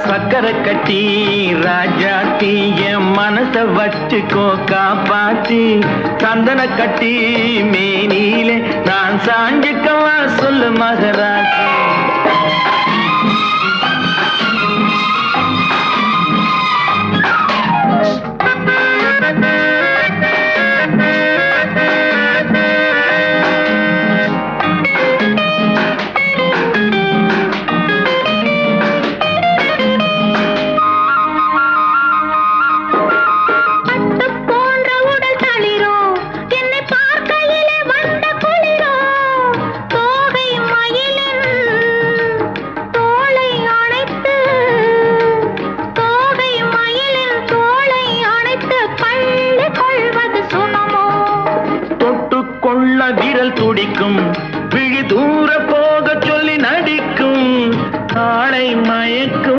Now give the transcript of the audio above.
சக்கரை கட்டி ராஜாத்தி என் மனச வச்சுக்கோ காப்பாத்தி சந்தன கட்டி மேனியிலே நான் சாஞ்சுக்கவா சொல்லு மகராசி. விரல் துடிக்கும்